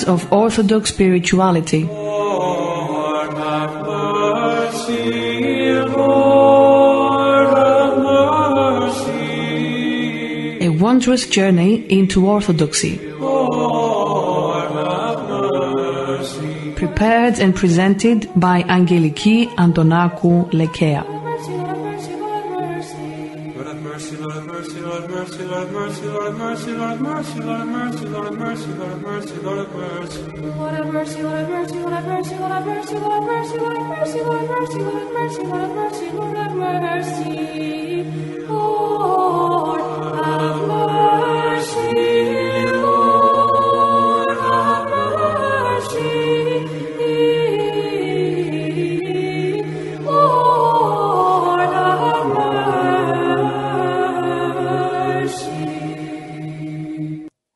of Orthodox spirituality. Lord, have mercy, Lord, have mercy. A wondrous journey into Orthodoxy. Lord, have mercy. Prepared and presented by Angeliki Antonakou, Lekea.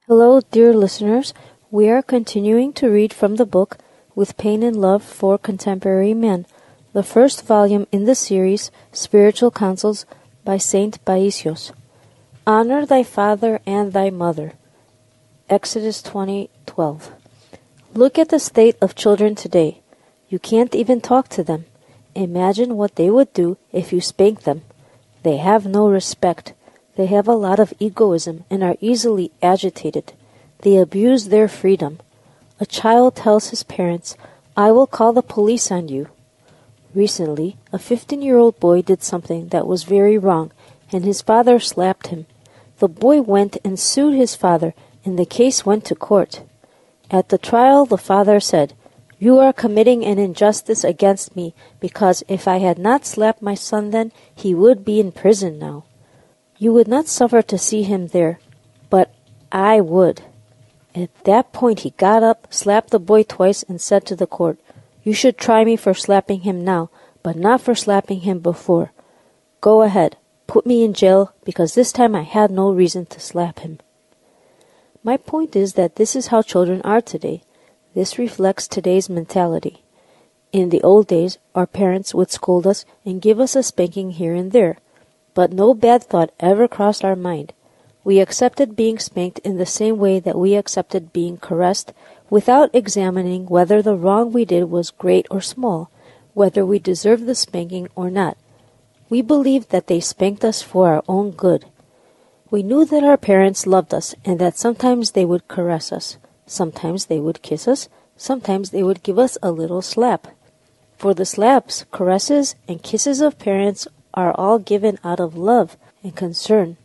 Hello, dear listeners. We are continuing to read from the book With Pain and Love for Contemporary Man, the first volume in the series Spiritual Counsels by Saint Paisios. Honor thy father and thy mother. Exodus 20:12. Look at the state of children today. You can't even talk to them. Imagine what they would do if you spanked them. They have no respect. They have a lot of egoism and are easily agitated. They abuse their freedom. A child tells his parents, "I will call the police on you." Recently, a 15-year-old boy did something that was very wrong, and his father slapped him. The boy went and sued his father, and the case went to court. At the trial, the father said, "You are committing an injustice against me, because if I had not slapped my son then, he would be in prison now. You would not suffer to see him there, but I would." At that point he got up, slapped the boy twice, and said to the court, "You should try me for slapping him now, but not for slapping him before. Go ahead, put me in jail, because this time I had no reason to slap him." My point is that this is how children are today. This reflects today's mentality. In the old days, our parents would scold us and give us a spanking here and there, but no bad thought ever crossed our mind. We accepted being spanked in the same way that we accepted being caressed, without examining whether the wrong we did was great or small, whether we deserved the spanking or not. We believed that they spanked us for our own good. We knew that our parents loved us and that sometimes they would caress us, sometimes they would kiss us, sometimes they would give us a little slap. For the slaps, caresses, and kisses of parents are all given out of love and concern.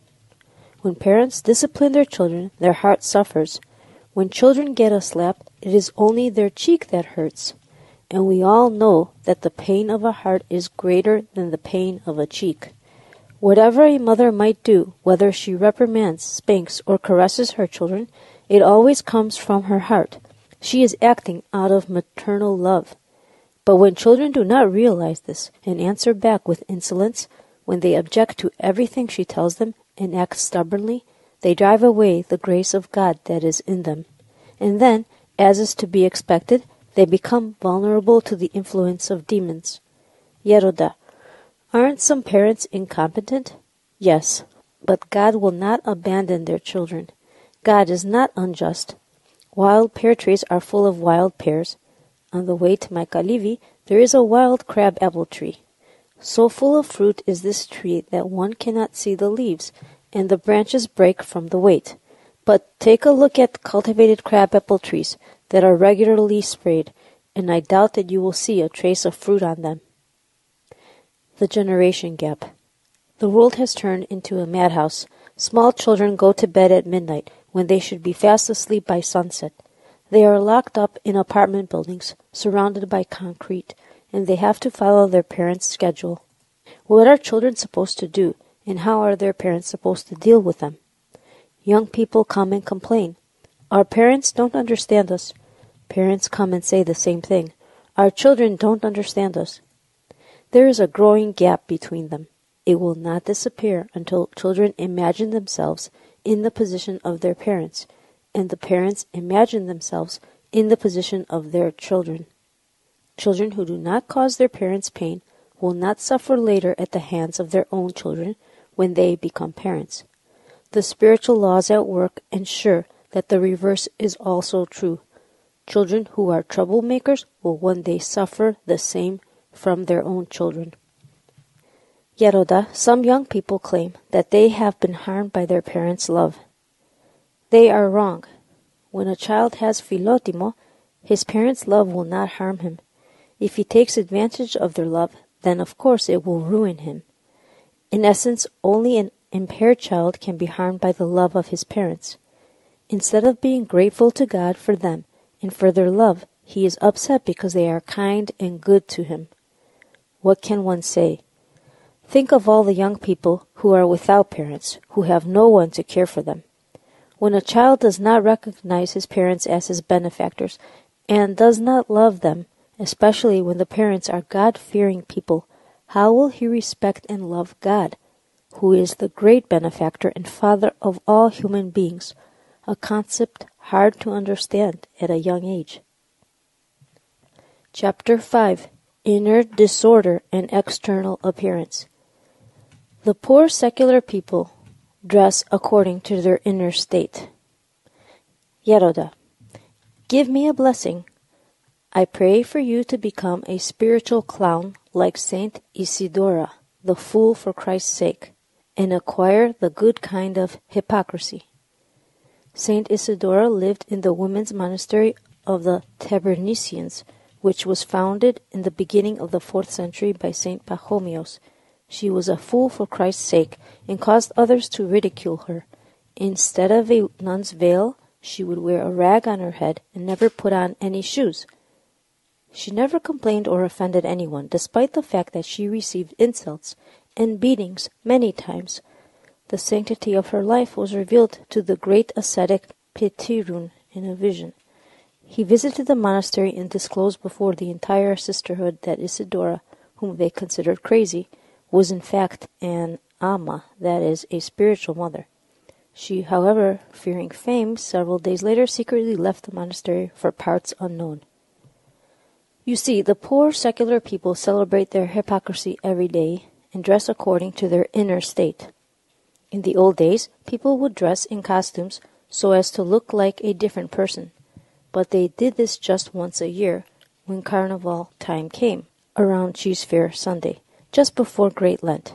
When parents discipline their children, their heart suffers. When children get a slap, it is only their cheek that hurts. And we all know that the pain of a heart is greater than the pain of a cheek. Whatever a mother might do, whether she reprimands, spanks, or caresses her children, it always comes from her heart. She is acting out of maternal love. But when children do not realize this and answer back with insolence, when they object to everything she tells them and act stubbornly, they drive away the grace of God that is in them. And then, as is to be expected, they become vulnerable to the influence of demons. Yeroda, aren't some parents incompetent? Yes, but God will not abandon their children. God is not unjust. Wild pear trees are full of wild pears. On the way to my Kalivi, there is a wild crab apple tree. So full of fruit is this tree that one cannot see the leaves, and the branches break from the weight. But take a look at cultivated crab apple trees that are regularly sprayed, and I doubt that you will see a trace of fruit on them. The generation gap. The world has turned into a madhouse. Small children go to bed at midnight when they should be fast asleep by sunset. They are locked up in apartment buildings, surrounded by concrete, and they have to follow their parents' schedule. What are children supposed to do, and how are their parents supposed to deal with them? Young people come and complain. Our parents don't understand us. Parents come and say the same thing. Our children don't understand us. There is a growing gap between them. It will not disappear until children imagine themselves in the position of their parents, and the parents imagine themselves in the position of their children. Children who do not cause their parents pain will not suffer later at the hands of their own children when they become parents. The spiritual laws at work ensure that the reverse is also true. Children who are troublemakers will one day suffer the same from their own children. Yeroda, some young people claim that they have been harmed by their parents' love. They are wrong. When a child has philotimo, his parents' love will not harm him. If he takes advantage of their love, then of course it will ruin him. In essence, only an impaired child can be harmed by the love of his parents. Instead of being grateful to God for them and for their love, he is upset because they are kind and good to him. What can one say? Think of all the young people who are without parents, who have no one to care for them. When a child does not recognize his parents as his benefactors and does not love them, especially when the parents are God-fearing people, how will he respect and love God, who is the great benefactor and father of all human beings, a concept hard to understand at a young age? Chapter 5. Inner Disorder and External Appearance. The poor secular people dress according to their inner state. Yeroda, give me a blessing. I pray for you to become a spiritual clown like Saint Isidora, the fool for Christ's sake, and acquire the good kind of hypocrisy. Saint Isidora lived in the women's monastery of the Tabernicians, which was founded in the beginning of the 4th century by Saint Pachomios. She was a fool for Christ's sake and caused others to ridicule her. Instead of a nun's veil, she would wear a rag on her head and never put on any shoes. She never complained or offended anyone, despite the fact that she received insults and beatings many times. The sanctity of her life was revealed to the great ascetic Petirun in a vision. He visited the monastery and disclosed before the entire sisterhood that Isidora, whom they considered crazy, was in fact an ama, that is, a spiritual mother. She, however, fearing fame, several days later secretly left the monastery for parts unknown. You see, the poor secular people celebrate their hypocrisy every day and dress according to their inner state. In the old days, people would dress in costumes so as to look like a different person, but they did this just once a year, when Carnival time came, around Cheese Fair Sunday, just before Great Lent.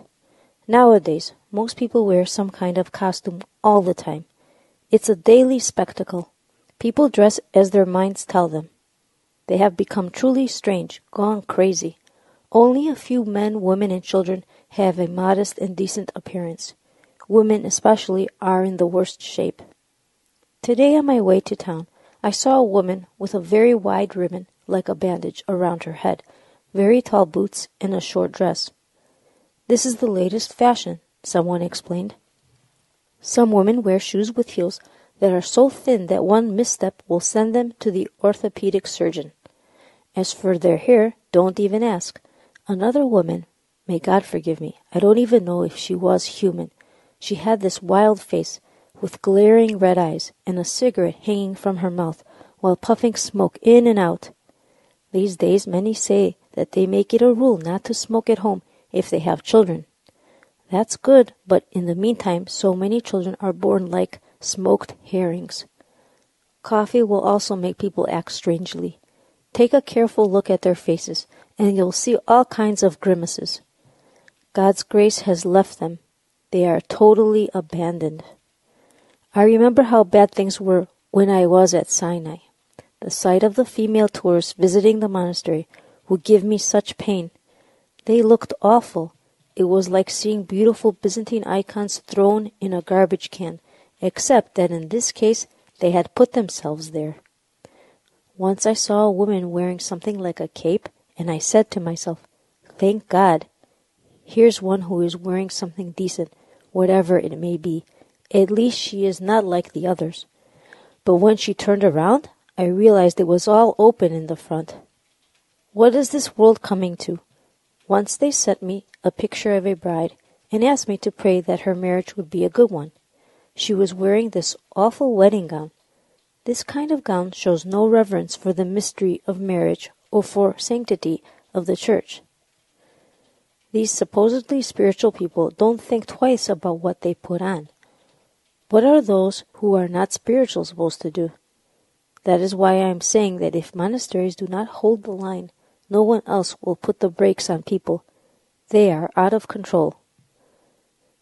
Nowadays, most people wear some kind of costume all the time. It's a daily spectacle. People dress as their minds tell them. They have become truly strange, gone crazy. Only a few men, women, and children have a modest and decent appearance. Women especially are in the worst shape. Today on my way to town, I saw a woman with a very wide ribbon, like a bandage, around her head, very tall boots, and a short dress. This is the latest fashion, someone explained. Some women wear shoes with heels that are so thin that one misstep will send them to the orthopedic surgeon. As for their hair, don't even ask. Another woman, may God forgive me, I don't even know if she was human. She had this wild face, with glaring red eyes, and a cigarette hanging from her mouth, while puffing smoke in and out. These days many say that they make it a rule not to smoke at home if they have children. That's good, but in the meantime so many children are born like smoked herrings. Coffee will also make people act strangely. Take a careful look at their faces, and you'll see all kinds of grimaces. God's grace has left them. They are totally abandoned. I remember how bad things were when I was at Sinai. The sight of the female tourists visiting the monastery would give me such pain. They looked awful. It was like seeing beautiful Byzantine icons thrown in a garbage can, except that in this case they had put themselves there. Once I saw a woman wearing something like a cape, and I said to myself, "Thank God. Here's one who is wearing something decent, whatever it may be. At least she is not like the others." But when she turned around, I realized it was all open in the front. What is this world coming to? Once they sent me a picture of a bride and asked me to pray that her marriage would be a good one. She was wearing this awful wedding gown. This kind of gown shows no reverence for the mystery of marriage or for sanctity of the church. These supposedly spiritual people don't think twice about what they put on. What are those who are not spiritual supposed to do? That is why I am saying that if monasteries do not hold the line, no one else will put the brakes on people. They are out of control.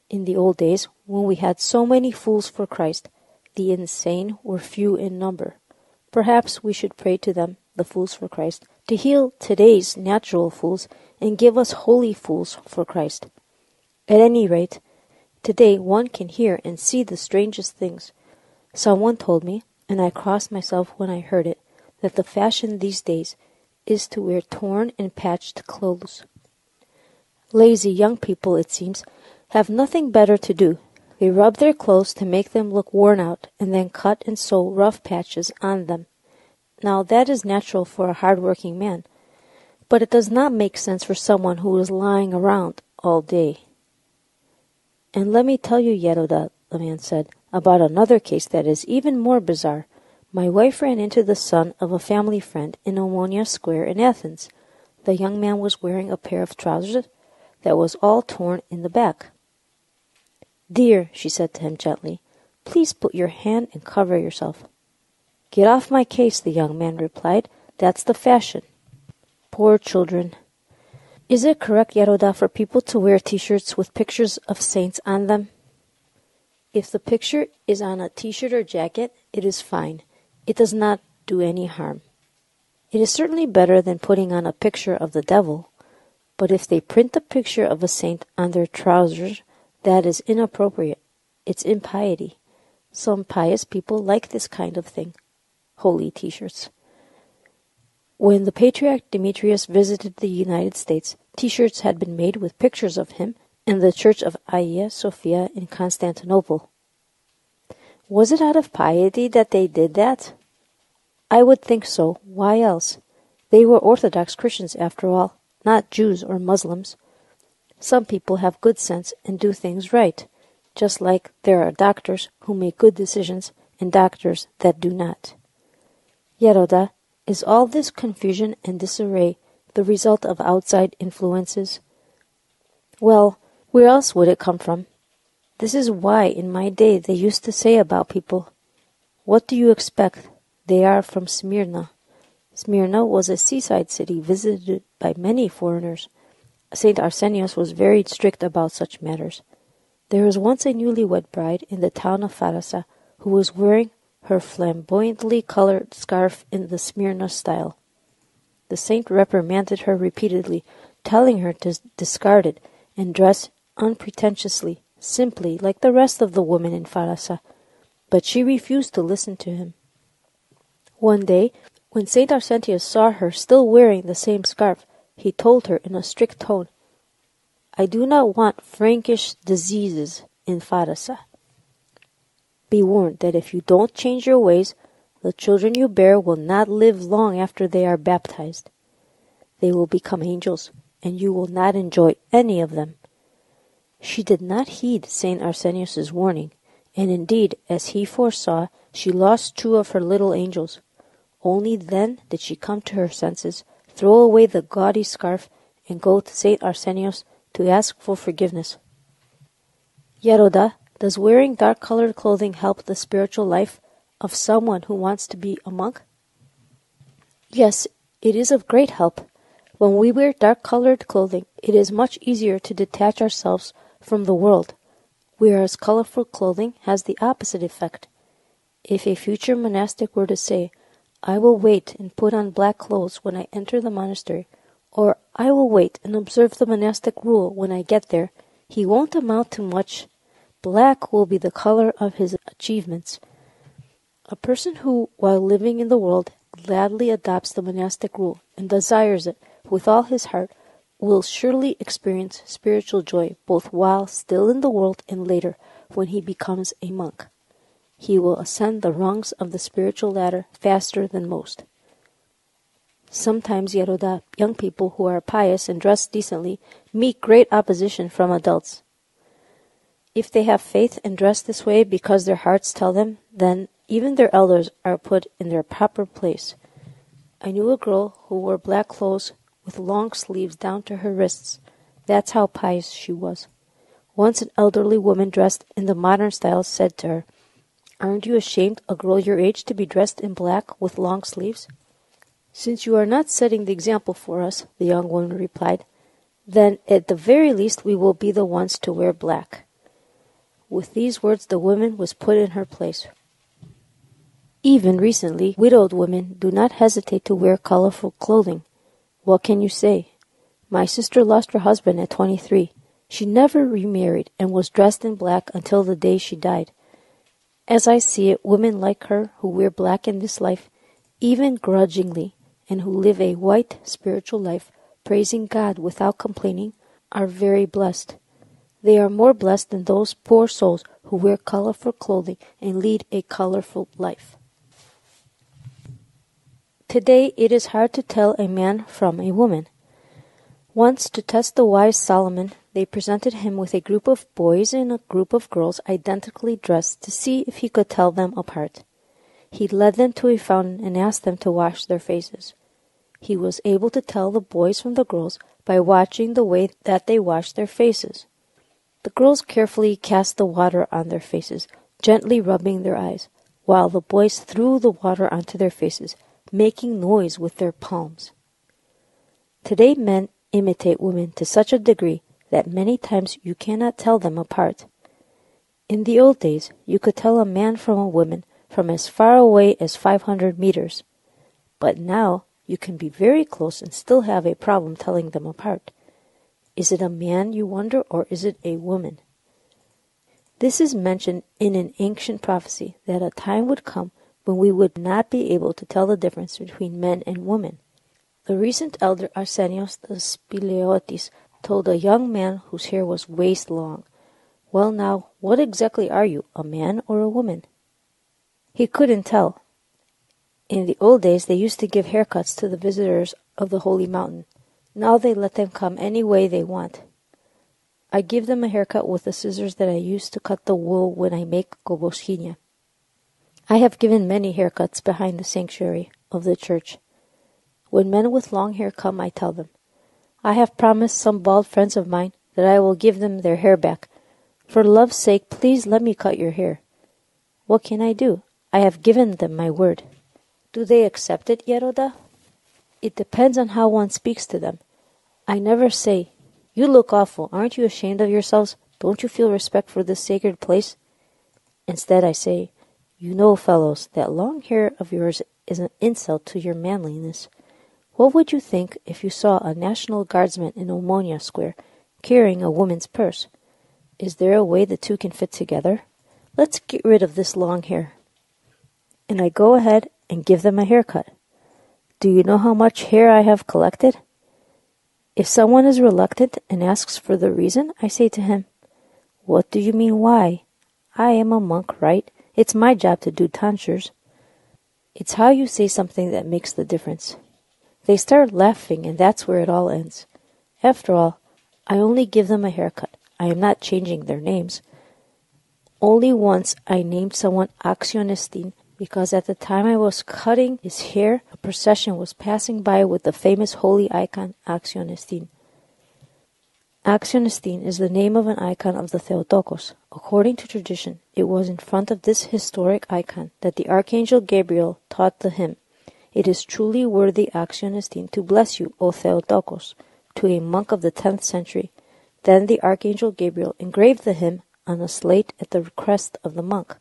In the old days, when we had so many fools for Christ, the insane were few in number. Perhaps we should pray to them, the fools for Christ, to heal today's natural fools and give us holy fools for Christ. At any rate, today one can hear and see the strangest things. Someone told me, and I crossed myself when I heard it, that the fashion these days is to wear torn and patched clothes. Lazy young people, it seems, have nothing better to do. They rub their clothes to make them look worn out, and then cut and sew rough patches on them. Now that is natural for a hard-working man, but it does not make sense for someone who is lying around all day. And let me tell you, Yeroda, the man said, about another case that is even more bizarre. My wife ran into the son of a family friend in Omonia Square in Athens. The young man was wearing a pair of trousers that was all torn in the back. Dear, she said to him gently, please put your hand and cover yourself. Get off my case, the young man replied. That's the fashion. Poor children. Is it correct, Yeroda, for people to wear t-shirts with pictures of saints on them? If the picture is on a t-shirt or jacket, it is fine. It does not do any harm. It is certainly better than putting on a picture of the devil. But if they print the picture of a saint on their trousers, that is inappropriate. It's impiety. Some pious people like this kind of thing. Holy t-shirts. When the Patriarch Demetrius visited the United States, t-shirts had been made with pictures of him and the Church of Hagia Sophia in Constantinople. Was it out of piety that they did that? I would think so. Why else? They were Orthodox Christians after all, not Jews or Muslims. Some people have good sense and do things right, just like there are doctors who make good decisions and doctors that do not. Yeroda, is all this confusion and disarray the result of outside influences? Well, where else would it come from? This is why in my day they used to say about people, what do you expect? They are from Smyrna. Smyrna was a seaside city visited by many foreigners. St. Arsenios was very strict about such matters. There was once a newlywed bride in the town of Pharasa who was wearing her flamboyantly colored scarf in the Smyrna style. The saint reprimanded her repeatedly, telling her to discard it and dress unpretentiously, simply like the rest of the women in Pharasa, but she refused to listen to him. One day, when St. Arsenios saw her still wearing the same scarf, he told her in a strict tone, I do not want Frankish diseases in Pharasa. Be warned that if you don't change your ways, the children you bear will not live long after they are baptized. They will become angels, and you will not enjoy any of them. She did not heed St. Arsenios' warning, and indeed, as he foresaw, she lost 2 of her little angels. Only then did she come to her senses, throw away the gaudy scarf, and go to St. Arsenios to ask for forgiveness. Yeroda, does wearing dark-colored clothing help the spiritual life of someone who wants to be a monk? Yes, it is of great help. When we wear dark-colored clothing, it is much easier to detach ourselves from the world, whereas colorful clothing has the opposite effect. If a future monastic were to say, I will wait and put on black clothes when I enter the monastery, or I will wait and observe the monastic rule when I get there, he won't amount to much. Black will be the color of his achievements. A person who, while living in the world, gladly adopts the monastic rule and desires it with all his heart, will surely experience spiritual joy both while still in the world and later when he becomes a monk. He will ascend the rungs of the spiritual ladder faster than most. Sometimes, Yeroda, young people who are pious and dress decently meet great opposition from adults. If they have faith and dress this way because their hearts tell them, then even their elders are put in their proper place. I knew a girl who wore black clothes with long sleeves down to her wrists. That's how pious she was. Once an elderly woman dressed in the modern style said to her, Aren't you ashamed, a girl your age, to be dressed in black with long sleeves?" "Since you are not setting the example for us," the young woman replied, "then at the very least we will be the ones to wear black." With these words the woman was put in her place. Even recently, widowed women do not hesitate to wear colorful clothing. What can you say? My sister lost her husband at 23. She never remarried and was dressed in black until the day she died. As I see it, women like her who wear black in this life, even grudgingly, and who live a white spiritual life, praising God without complaining, are very blessed. They are more blessed than those poor souls who wear colorful clothing and lead a colorful life. Today it is hard to tell a man from a woman. Once, to test the wise Solomon, they presented him with a group of boys and a group of girls identically dressed to see if he could tell them apart. He led them to a fountain and asked them to wash their faces. He was able to tell the boys from the girls by watching the way that they washed their faces. The girls carefully cast the water on their faces, gently rubbing their eyes, while the boys threw the water onto their faces, making noise with their palms. Today men imitate women to such a degree that many times you cannot tell them apart. In the old days, you could tell a man from a woman from as far away as 500 meters. But now, you can be very close and still have a problem telling them apart. Is it a man, you wonder, or is it a woman? This is mentioned in an ancient prophecy that a time would come when we would not be able to tell the difference between men and women. The recent elder Arsenios the Spileotis told a young man whose hair was waist long, "Well now, what exactly are you, a man or a woman?" He couldn't tell. In the old days they used to give haircuts to the visitors of the holy mountain. Now they let them come any way they want. I give them a haircut with the scissors that I use to cut the wool when I make koboskinia. I have given many haircuts behind the sanctuary of the church. When men with long hair come, I tell them, "I have promised some bald friends of mine that I will give them their hair back. For love's sake, please let me cut your hair." What can I do? I have given them my word. Do they accept it, Yeroda? It depends on how one speaks to them. I never say, "You look awful. Aren't you ashamed of yourselves? Don't you feel respect for this sacred place?" Instead, I say, "You know, fellows, that long hair of yours is an insult to your manliness. What would you think if you saw a National Guardsman in Omonia Square carrying a woman's purse? Is there a way the two can fit together? Let's get rid of this long hair." And I go ahead and give them a haircut. Do you know how much hair I have collected? If someone is reluctant and asks for the reason, I say to him, "What do you mean why? I am a monk, right? It's my job to do tonsures." It's how you say something that makes the difference. They start laughing, and that's where it all ends. After all, I only give them a haircut. I am not changing their names. Only once I named someone Actionestin because at the time I was cutting his hair, a procession was passing by with the famous holy icon Actionestin. Actionestin is the name of an icon of the Theotokos. According to tradition, it was in front of this historic icon that the Archangel Gabriel taught the hymn, "It is truly worthy, Actionestin, to bless you, O Theotokos," to a monk of the 10th century. Then the Archangel Gabriel engraved the hymn on a slate at the request of the monk.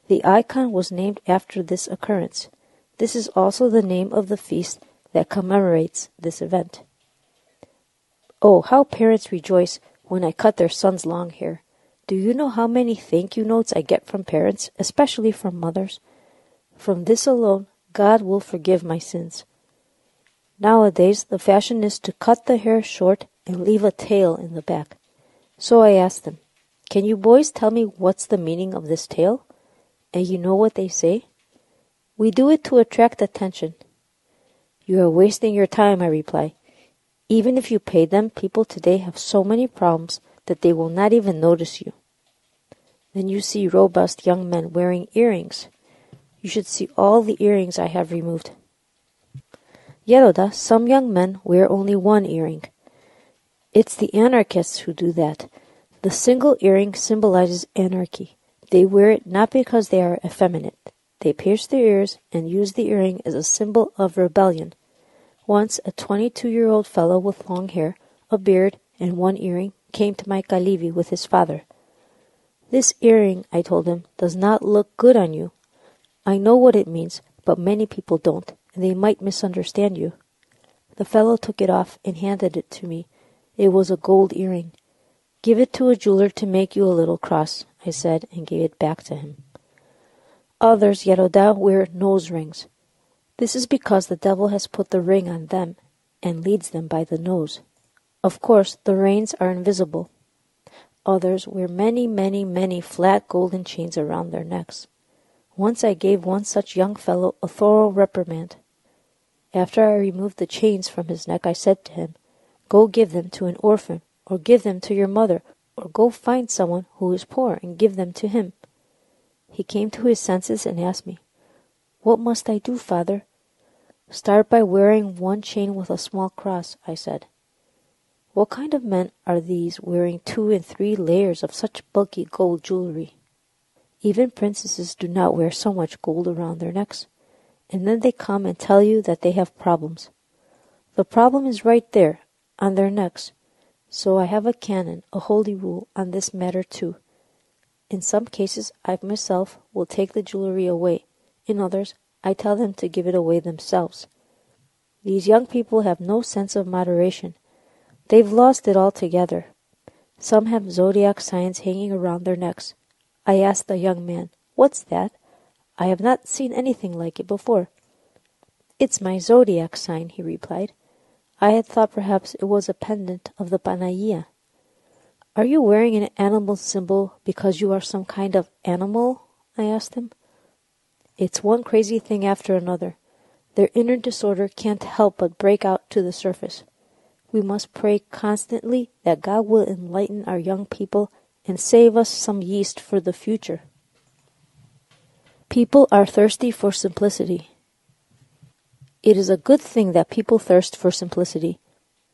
The icon was named after this occurrence. This is also the name of the feast that commemorates this event. Oh, how parents rejoice when I cut their sons' long hair. Do you know how many thank you notes I get from parents, especially from mothers? From this alone, God will forgive my sins. Nowadays, the fashion is to cut the hair short and leave a tail in the back. So I asked them, "Can you boys tell me what's the meaning of this tail?" And you know what they say? "We do it to attract attention." "You are wasting your time," I reply. Even if you pay them, people today have so many problems that they will not even notice you. Then you see robust young men wearing earrings. You should see all the earrings I have removed. Yeroda, some young men wear only one earring. It's the anarchists who do that. The single earring symbolizes anarchy. They wear it not because they are effeminate. They pierce their ears and use the earring as a symbol of rebellion. Once a 22-year-old fellow with long hair, a beard, and one earring came to my kalivi with his father. "This earring," I told him, "does not look good on you. I know what it means, but many people don't, and they might misunderstand you." The fellow took it off and handed it to me. It was a gold earring. "Give it to a jeweler to make you a little cross," I said, and gave it back to him. Others, Yeroda, wear nose rings. This is because the devil has put the ring on them and leads them by the nose. Of course, the reins are invisible. Others wear many flat golden chains around their necks. Once I gave one such young fellow a thorough reprimand. After I removed the chains from his neck, I said to him, "Go give them to an orphan, or give them to your mother, or go find someone who is poor and give them to him." He came to his senses and asked me, "What must I do, Father?" "Start by wearing one chain with a small cross," I said. What kind of men are these wearing 2 and 3 layers of such bulky gold jewelry? Even princesses do not wear so much gold around their necks. And then they come and tell you that they have problems. The problem is right there, on their necks. So I have a canon, a holy rule, on this matter too. In some cases, I myself will take the jewelry away. In others, I tell them to give it away themselves. These young people have no sense of moderation. They've lost it altogether. Some have zodiac signs hanging around their necks. I asked the young man, "What's that? I have not seen anything like it before." "It's my zodiac sign," he replied. I had thought perhaps it was a pendant of the Panagia. "Are you wearing an animal symbol because you are some kind of animal?" I asked him. It's one crazy thing after another. Their inner disorder can't help but break out to the surface. We must pray constantly that God will enlighten our young people and save us some yeast for the future. People are thirsty for simplicity. It is a good thing that people thirst for simplicity.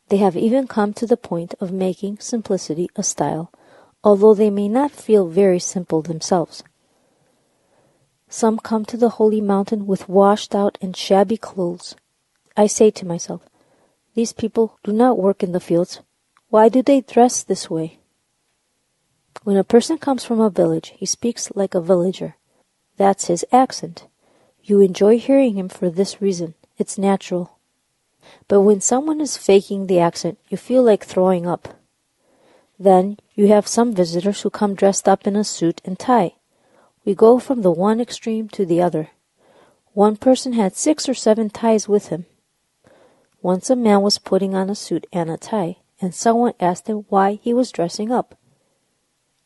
They have even come to the point of making simplicity a style, although they may not feel very simple themselves. Some come to the holy mountain with washed out and shabby clothes. I say to myself, these people do not work in the fields. Why do they dress this way? When a person comes from a village, he speaks like a villager. That's his accent. You enjoy hearing him for this reason. It's natural. But when someone is faking the accent, you feel like throwing up. Then you have some visitors who come dressed up in a suit and tie. We go from the one extreme to the other. One person had 6 or 7 ties with him. Once a man was putting on a suit and a tie, and someone asked him why he was dressing up.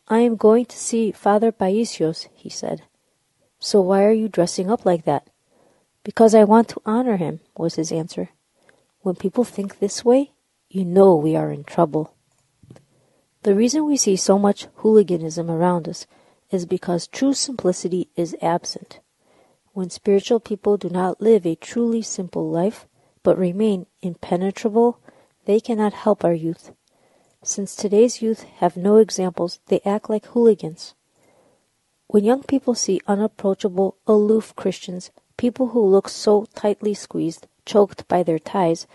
"I am going to see Father Paisios," he said. "So why are you dressing up like that?" "Because I want to honor him," was his answer. When people think this way, you know we are in trouble. The reason we see so much hooliganism around us is because true simplicity is absent. When spiritual people do not live a truly simple life, but remain impenetrable, they cannot help our youth. Since today's youth have no examples, they act like hooligans. When young people see unapproachable, aloof Christians, people who look so tightly squeezed, choked by their ties,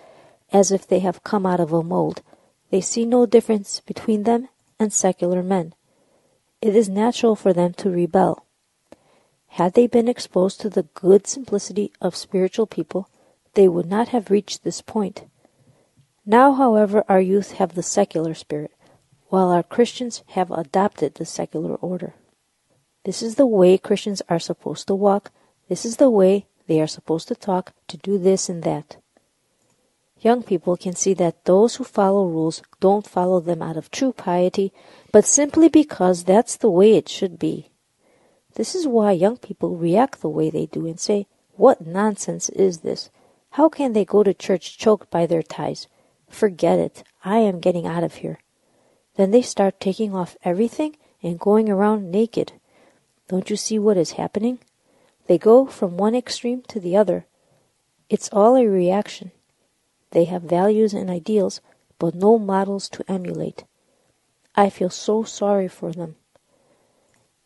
as if they have come out of a mold, they see no difference between them and secular men. It is natural for them to rebel. Had they been exposed to the good simplicity of spiritual people, they would not have reached this point. Now, however, our youth have the secular spirit, while our Christians have adopted the secular order. This is the way Christians are supposed to walk. This is the way they are supposed to talk, to do this and that. Young people can see that those who follow rules don't follow them out of true piety, but simply because that's the way it should be. This is why young people react the way they do and say, "What nonsense is this? How can they go to church choked by their ties? Forget it. I am getting out of here." Then they start taking off everything and going around naked. Don't you see what is happening? They go from one extreme to the other. It's all a reaction. They have values and ideals, but no models to emulate. I feel so sorry for them.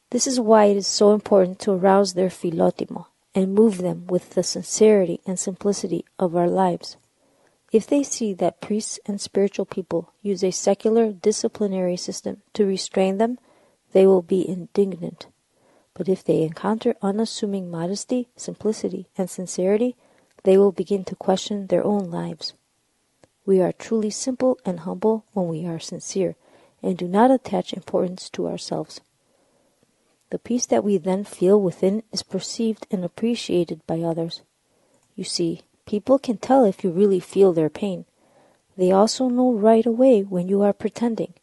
This is why it is so important to arouse their philotimo and move them with the sincerity and simplicity of our lives. If they see that priests and spiritual people use a secular disciplinary system to restrain them, they will be indignant. But if they encounter unassuming modesty, simplicity, and sincerity, they will begin to question their own lives. We are truly simple and humble when we are sincere and do not attach importance to ourselves. The peace that we then feel within is perceived and appreciated by others. You see, people can tell if you really feel their pain. They also know right away when you are pretending.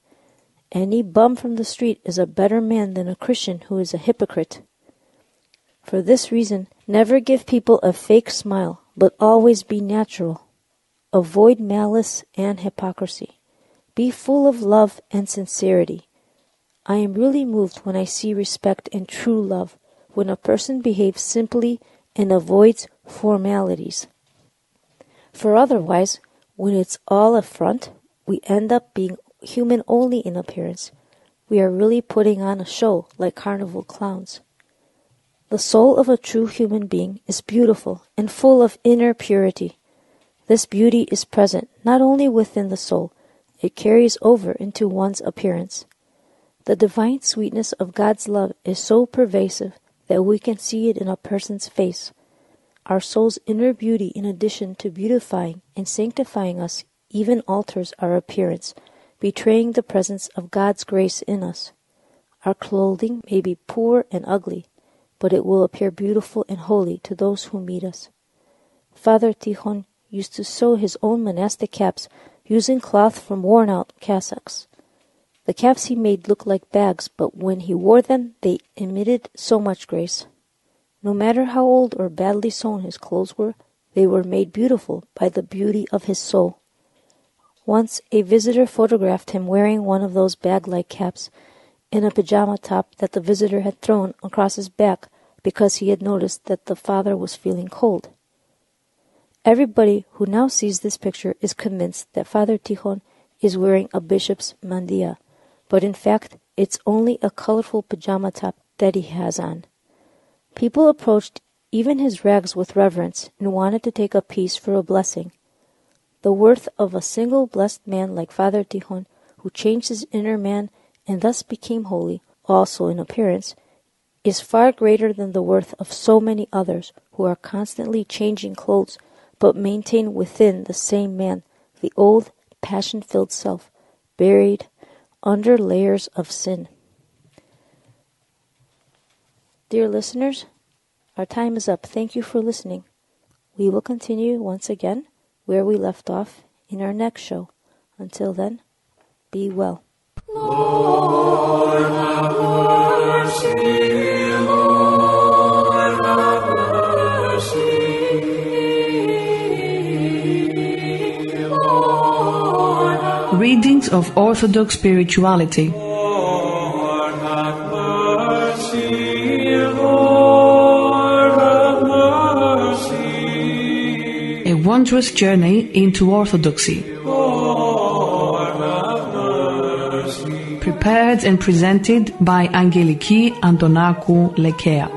Any bum from the street is a better man than a Christian who is a hypocrite. For this reason, never give people a fake smile, but always be natural. Avoid malice and hypocrisy. Be full of love and sincerity. I am really moved when I see respect and true love, when a person behaves simply and avoids formalities. For otherwise, when it's all a front, we end up being human only in appearance. We are really putting on a show like carnival clowns. The soul of a true human being is beautiful and full of inner purity. This beauty is present not only within the soul, it carries over into one's appearance. The divine sweetness of God's love is so pervasive that we can see it in a person's face. Our soul's inner beauty, in addition to beautifying and sanctifying us, even alters our appearance, betraying the presence of God's grace in us. Our clothing may be poor and ugly, but it will appear beautiful and holy to those who meet us. Father Tikhon used to sew his own monastic caps using cloth from worn-out cassocks. The caps he made looked like bags, but when he wore them, they emitted so much grace. No matter how old or badly sewn his clothes were, they were made beautiful by the beauty of his soul. Once, a visitor photographed him wearing one of those bag-like caps in a pajama top that the visitor had thrown across his back because he had noticed that the father was feeling cold. Everybody who now sees this picture is convinced that Father Tikhon is wearing a bishop's mandia, but in fact, it's only a colorful pajama top that he has on. People approached even his rags with reverence and wanted to take a piece for a blessing. The worth of a single blessed man like Father Tikhon, who changed his inner man and thus became holy, also in appearance, is far greater than the worth of so many others who are constantly changing clothes but maintain within the same man the old, passion-filled self, buried under layers of sin. Dear listeners, our time is up. Thank you for listening. We will continue once again where we left off in our next show. Until then, be well. Lord, have mercy. Lord, have mercy. Lord, have Readings of Orthodox Spirituality. Lord, have mercy. Lord, have mercy. A wondrous journey into Orthodoxy. Lord, have mercy. Prepared and presented by Angeliki Antonakou Lekea.